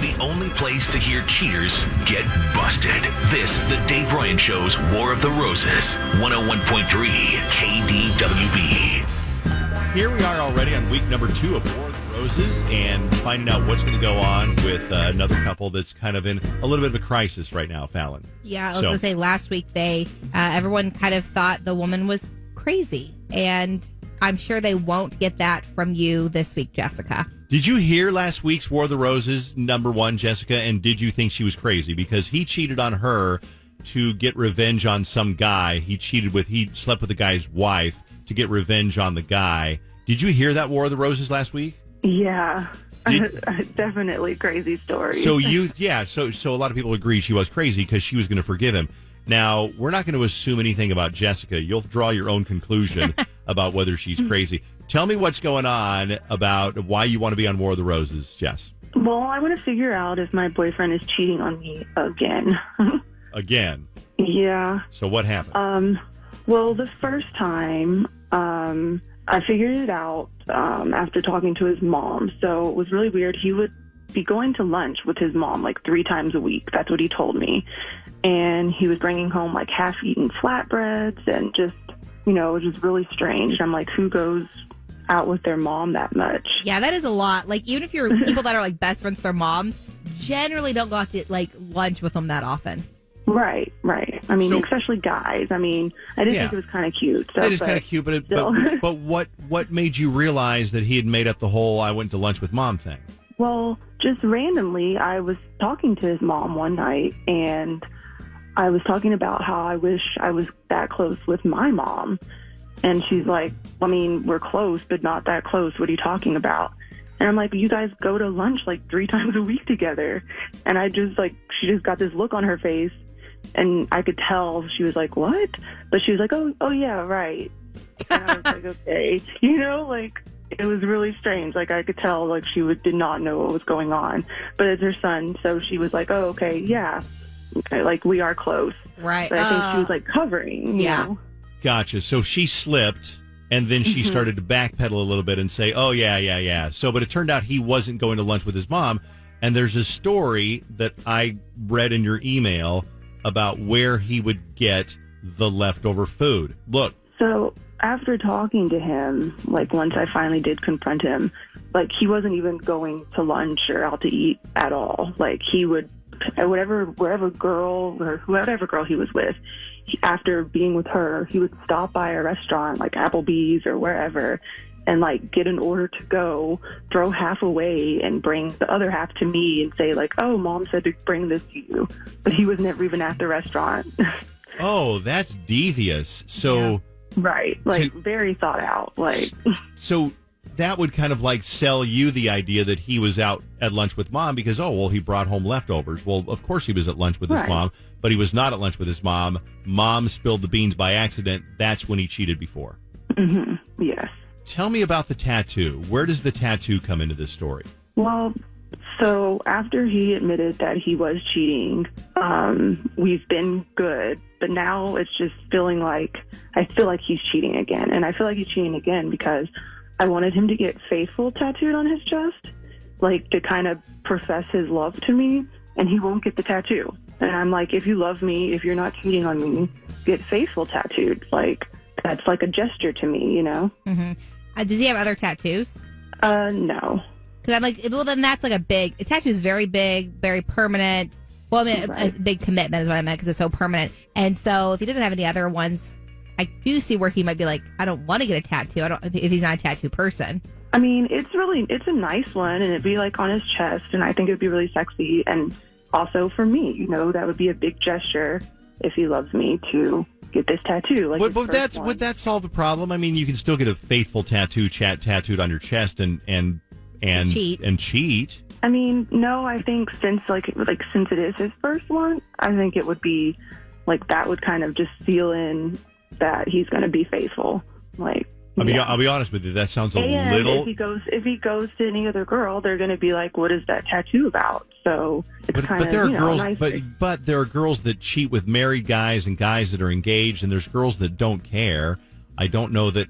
the only place to hear cheaters get busted. This, the Dave Ryan Show's War of the Roses, 101.3 KDWB. Here we are already on week number 2 of War of the Roses and finding out what's going to go on with another couple that's kind of in a little bit of a crisis right now, Fallon. Yeah, I was going to say last week everyone kind of thought the woman was crazy, and I'm sure they won't get that from you this week, Jessica. Did you hear last week's War of the Roses, number 1, Jessica, and did you think she was crazy? Because he cheated on her to get revenge on some guy. He slept with the guy's wife to get revenge on the guy. Did you hear that War of the Roses last week? Yeah. Definitely crazy story. So so a lot of people agree she was crazy because she was going to forgive him. Now, we're not going to assume anything about Jessica. You'll draw your own conclusion about whether she's crazy. Tell me what's going on about why you want to be on War of the Roses, Jess. Well, I want to figure out if my boyfriend is cheating on me again. Again? Yeah. So what happened? Well, the first time, I figured it out after talking to his mom. So it was really weird. He would be going to lunch with his mom like 3 times a week. That's what he told me. And he was bringing home like half-eaten flatbreads and just, it was just really strange. I'm like, who goes out with their mom that much? Yeah, that is a lot. Like, even if you're people that are like best friends with their moms, generally don't go out to like lunch with them that often. Right. I mean, especially guys. I mean, I did think it was kind of cute. So, it is kind of cute, but what made you realize that he had made up the whole I went to lunch with mom thing? Well, just randomly, I was talking to his mom one night, and I was talking about how I wish I was that close with my mom. And she's like, I mean, we're close, but not that close. What are you talking about? And I'm like, you guys go to lunch like 3 times a week together. And I just she just got this look on her face. And I could tell she was like, what? But she was like, oh yeah, right. And I was like, okay. It was really strange. Like, I could tell, she did not know what was going on. But it's her son, so she was like, oh, okay, yeah. Okay, we are close. Right. But I think she was, covering, you know? Gotcha. So she slipped, and then she started to backpedal a little bit and say, oh, yeah. So, but it turned out he wasn't going to lunch with his mom. And there's a story that I read in your email about where he would get the leftover food. Look. So after talking to him, once I finally did confront him, he wasn't even going to lunch or out to eat at all. He would, wherever girl or whoever girl he was with, after being with her, he would stop by a restaurant like Applebee's or wherever and get an order to go, throw half away and bring the other half to me and say oh, mom said to bring this to you. But he was never even at the restaurant. Oh, that's devious. So, yeah. Right. Very thought out. So that would kind of sell you the idea that he was out at lunch with mom because, he brought home leftovers. Well, of course he was at lunch with his mom, but he was not at lunch with his mom. Mom spilled the beans by accident. That's when he cheated before. Mm-hmm. Yes. Tell me about the tattoo. Where does the tattoo come into this story? Well, so after he admitted that he was cheating, we've been good. But now it's just I feel like he's cheating again. And I feel like he's cheating again because I wanted him to get faithful tattooed on his chest, to kind of profess his love to me. And he won't get the tattoo. And I'm like, if you love me, if you're not cheating on me, get faithful tattooed. That's a gesture to me, Mm-hmm. Does he have other tattoos? No. Because I'm well, then that's a tattoo is very big, very permanent. Well, I mean, a big commitment is what I meant because it's so permanent. And so if he doesn't have any other ones, I do see where he might be I don't want to get a tattoo. If he's not a tattoo person. I mean, it's a nice one, and it'd be on his chest, and I think it'd be really sexy. And also for me, that would be a big gesture if he loves me to get this tattoo. Would that solve the problem? I mean, you can still get a faithful tattoo tattooed on your chest and cheat. I mean, no, I think since since it is his first one, I think it would be that would kind of just seal in that he's going to be faithful. I'll be honest with you. That sounds a little. If he goes to any other girl, they're going to be like, "What is that tattoo about?" So it's kind of. But there are girls. nice. But there are girls that cheat with married guys and guys that are engaged, and there's girls that don't care. I don't know that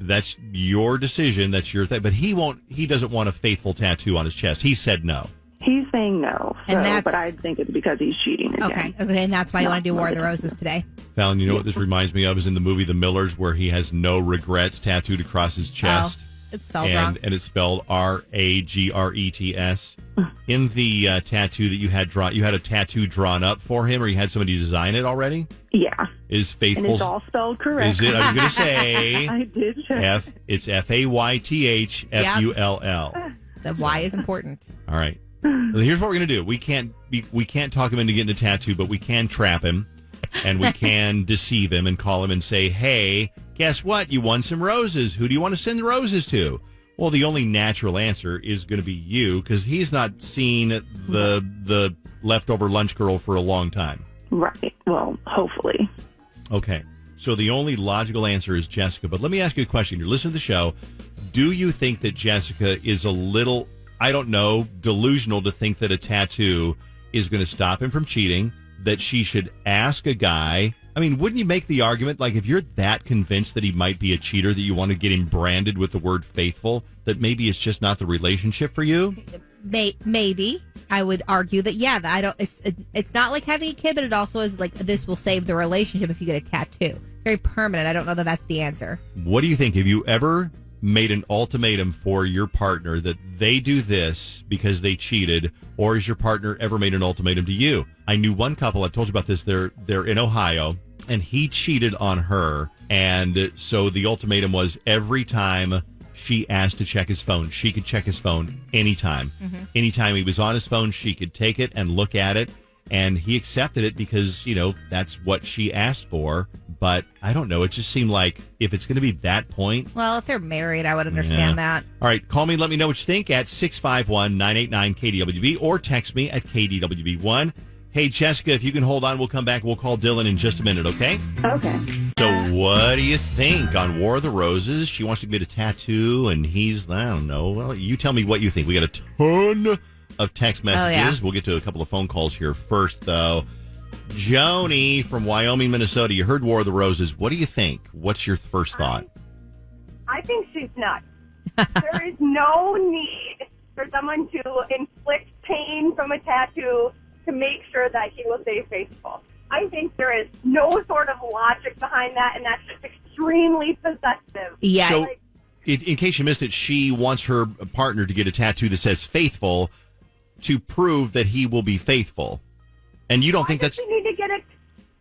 that's your decision. That's your thing. But he won't. He doesn't want a faithful tattoo on his chest. He said no. He's saying no, And but I think it's because he's cheating again. Okay, and that's why you want to do War of the Roses today. Fallon, you know what this reminds me of is in the movie The Millers, where he has no regrets tattooed across his chest. It's spelled wrong. And it's spelled Ragrets. In the tattoo that you had a tattoo drawn up for him, or you had somebody design it already? Yeah. Is Faithful? And it's all spelled correct. Is it? I was going to say. I did check. It's Faythfull. The Y is important. All right. Well, here's what we're going to do. We can't talk him into getting a tattoo, but we can trap him, and we can deceive him and call him and say, hey, guess what? You won some roses. Who do you want to send the roses to? Well, the only natural answer is going to be you, because he's not seen the leftover lunch girl for a long time. Right. Well, hopefully. Okay. So the only logical answer is Jessica. But let me ask you a question. You're listening to the show. Do you think that Jessica is a little, I don't know, delusional to think that a tattoo is going to stop him from cheating, that she should ask a guy? I mean, wouldn't you make the argument, like, if you're that convinced that he might be a cheater, that you want to get him branded with the word faithful, that maybe it's just not the relationship for you? Maybe. I would argue that, yeah, that I don't. It's not like having a kid, but it also is like this will save the relationship if you get a tattoo. It's very permanent. I don't know that that's the answer. What do you think? Have you ever made an ultimatum for your partner that they do this because they cheated, or has your partner ever made an ultimatum to you? I knew one couple, I've told you about this, they're in Ohio, and he cheated on her, and so the ultimatum was every time she asked to check his phone, she could check his phone anytime. Mm-hmm. Anytime he was on his phone, she could take it and look at it, and he accepted it because, you know, that's what she asked for. But I don't know. It just seemed like if it's going to be that point. Well, if they're married, I would understand that. All right. Call me. Let me know what you think at 651-989-KDWB or text me at KDWB1. Hey, Jessica, if you can hold on, we'll come back. We'll call Dylan in just a minute, okay? Okay. So what do you think on War of the Roses? She wants to get a tattoo, and he's, I don't know. Well, you tell me what you think. We got a ton of text messages. Oh, yeah. We'll get to a couple of phone calls here first, though. Joni from Wyoming, Minnesota. You heard War of the Roses. What do you think? What's your first thought? I think she's nuts. There is no need for someone to inflict pain from a tattoo to make sure that he will stay faithful. I think there is no sort of logic behind that, and that's just extremely possessive. Yeah. So, in case you missed it, she wants her partner to get a tattoo that says faithful to prove that he will be faithful. And you don't think that's...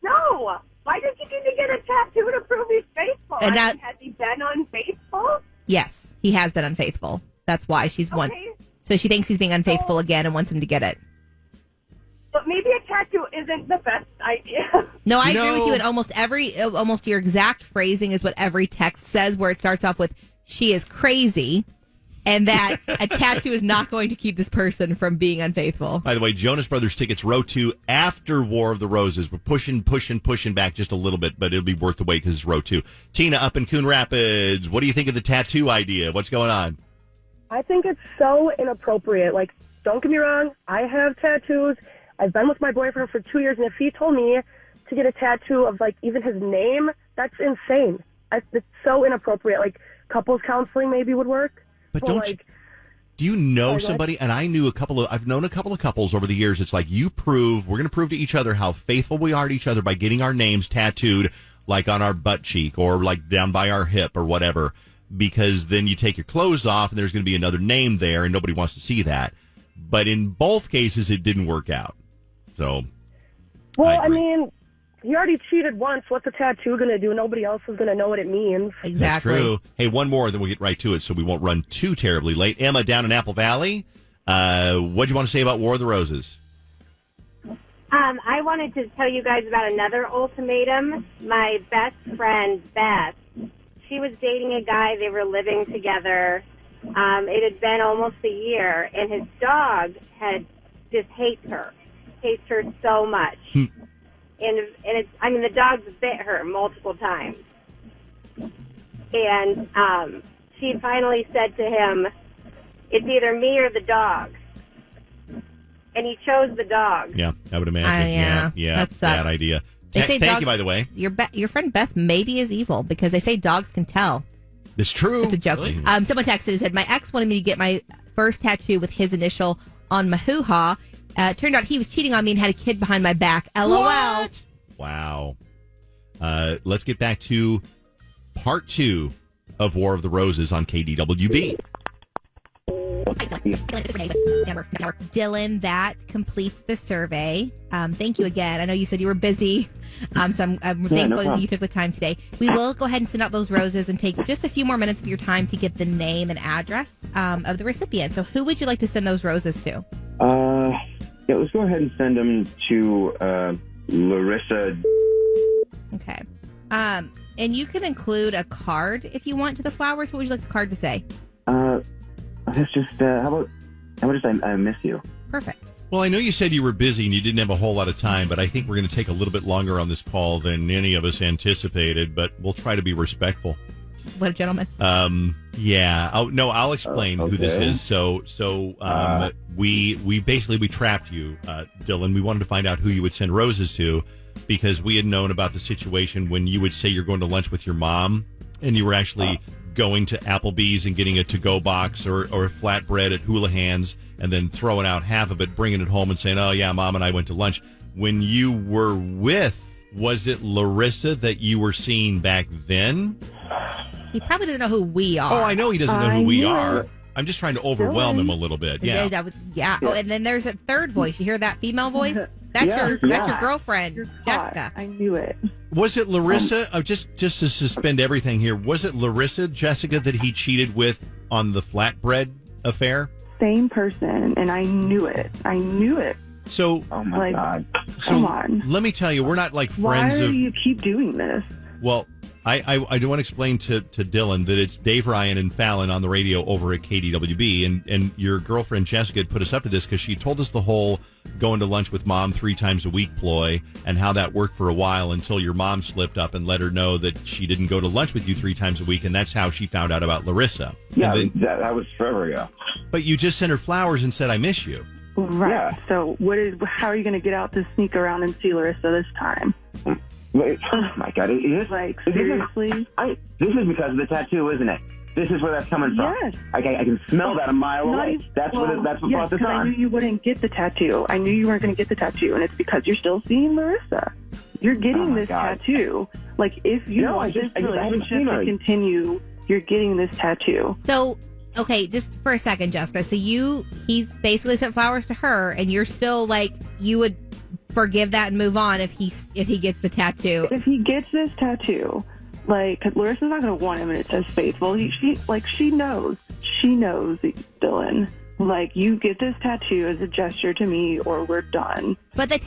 No. Why does he need to get a tattoo to prove he's faithful? And has he been unfaithful? Yes, he has been unfaithful. That's why she's once. So she thinks he's being unfaithful again and wants him to get it. But maybe a tattoo isn't the best idea. No, I agree with you. And almost your exact phrasing is what every text says, where it starts off with, she is crazy. And that a tattoo is not going to keep this person from being unfaithful. By the way, Jonas Brothers tickets row 2 after War of the Roses. We're pushing back just a little bit, but it'll be worth the wait because it's row 2. Tina up in Coon Rapids. What do you think of the tattoo idea? What's going on? I think it's so inappropriate. Like, don't get me wrong. I have tattoos. I've been with my boyfriend for 2 years, and if he told me to get a tattoo of, like, even his name, that's insane. It's so inappropriate. Like, couples counseling maybe would work. But do you know somebody? And I've known a couple of couples over the years. It's like, we're going to prove to each other how faithful we are to each other by getting our names tattooed, like on our butt cheek or like down by our hip or whatever, because then you take your clothes off and there's going to be another name there and nobody wants to see that. But in both cases, it didn't work out. So, well, I mean, he already cheated once. What's a tattoo going to do? Nobody else is going to know what it means. Exactly. That's true. Hey, one more, then we'll get right to it so we won't run too terribly late. Emma down in Apple Valley. What do you want to say about War of the Roses? I wanted to tell you guys about another ultimatum. My best friend, Beth, she was dating a guy. They were living together. It had been almost a year, and his dog just hates her so much. And the dog bit her multiple times. And she finally said to him, it's either me or the dog. And he chose the dog. Yeah, I would imagine. Yeah. That sucks. Bad idea. Thank you, by the way. Your friend Beth maybe is evil because they say dogs can tell. It's true. It's a joke. Really? Someone texted and said, my ex wanted me to get my first tattoo with his initial on my hoo-ha. Turned out he was cheating on me and had a kid behind my back. LOL. What? Wow. Let's get back to part 2 of War of the Roses on KDWB. Dylan, that completes the survey. Thank you again. I know you said you were busy, so I'm thankful that you took the time today. We will go ahead and send out those roses and take just a few more minutes of your time to get the name and address of the recipient. So who would you like to send those roses to? Yeah, let's go ahead and send them to Larissa. Okay. And you can include a card if you want to the flowers. What would you like the card to say? Let's just, how about just I miss you? Perfect. Well, I know you said you were busy and you didn't have a whole lot of time, but I think we're going to take a little bit longer on this call than any of us anticipated, but we'll try to be respectful. What a gentleman. Yeah. I'll explain who this is. So we basically trapped you, Dylan. We wanted to find out who you would send roses to because we had known about the situation when you would say you're going to lunch with your mom and you were actually going to Applebee's and getting a to-go box or flatbread at Houlihan's and then throwing out half of it, bringing it home and saying, oh, yeah, Mom and I went to lunch. When you were with, was it Larissa that you were seeing back then? He probably doesn't know who we are. Oh, I know he doesn't know who we are. I'm just trying to overwhelm him a little bit. Yeah. Yeah. Oh, and then there's a third voice. You hear that female voice? That's your girlfriend, Jessica. I knew it. Was it Larissa? Just to suspend everything here, was it Larissa, Jessica, that he cheated with on the flatbread affair? Same person, and I knew it. So, oh my God. Come on. Let me tell you, we're not like friends. Why do you keep doing this? Well, I do want to explain to Dylan that it's Dave Ryan and Fallon on the radio over at KDWB, and your girlfriend Jessica had put us up to this because she told us the whole going to lunch with Mom 3 times a week ploy and how that worked for a while until your mom slipped up and let her know that she didn't go to lunch with you 3 times a week, and that's how she found out about Larissa. Yeah, that was forever ago. But you just sent her flowers and said, I miss you. Right. Yeah. So how are you going to get out to sneak around and see Larissa this time? Wait, oh my God! Like, seriously? This is because of the tattoo, isn't it? This is where that's coming from. Yes. I can smell that a mile away. That's what brought this on. I knew you wouldn't get the tattoo. I knew you weren't going to get the tattoo, and it's because you're still seeing Larissa. You're getting this tattoo. Like, if you want this relationship to continue, you're getting this tattue. So, okay, just for a second, Jessica. So he's basically sent flowers to her, and you're still like, you would forgive that and move on if he gets the tattoo. If he gets this tattoo, like, cause Larissa's not going to want him, and it says Faithful. She knows, Dylan. Like, you get this tattoo as a gesture to me, or we're done. But does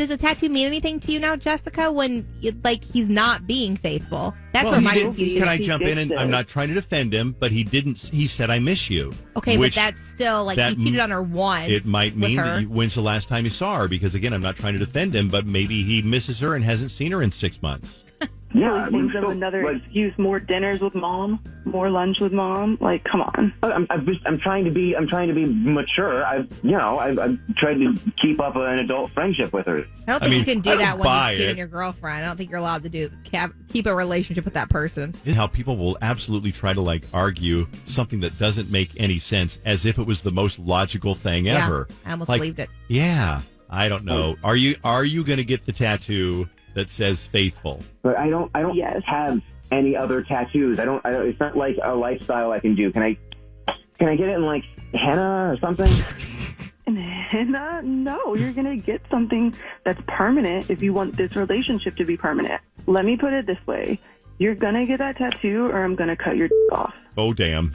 the tattoo mean anything to you now, Jessica? When he's not being faithful, that's where my confusion. Can I jump in? And I'm not trying to defend him, but he didn't. He said, "I miss you." Okay, but that's still like he cheated on her once. It might mean that when's the last time you saw her? Because again, I'm not trying to defend him, but maybe he misses her and hasn't seen her in 6 months. Yeah, thinks of another excuse: more dinners with Mom, more lunch with Mom. Like, come on. I'm trying to be mature. I've tried to keep up an adult friendship with her. I don't think you can do that when you're cheating on your girlfriend. I don't think you're allowed to keep a relationship with that person. How people will absolutely try to argue something that doesn't make any sense as if it was the most logical thing ever. I almost believed it. Yeah, I don't know. Are you going to get the tattoo that says Faithful? But I don't have any other tattoos. I don't. It's not like a lifestyle I can do. Can I get it in henna or something? Henna? No, you're gonna get something that's permanent if you want this relationship to be permanent. Let me put it this way: you're gonna get that tattoo, or I'm gonna cut your off. Oh, damn.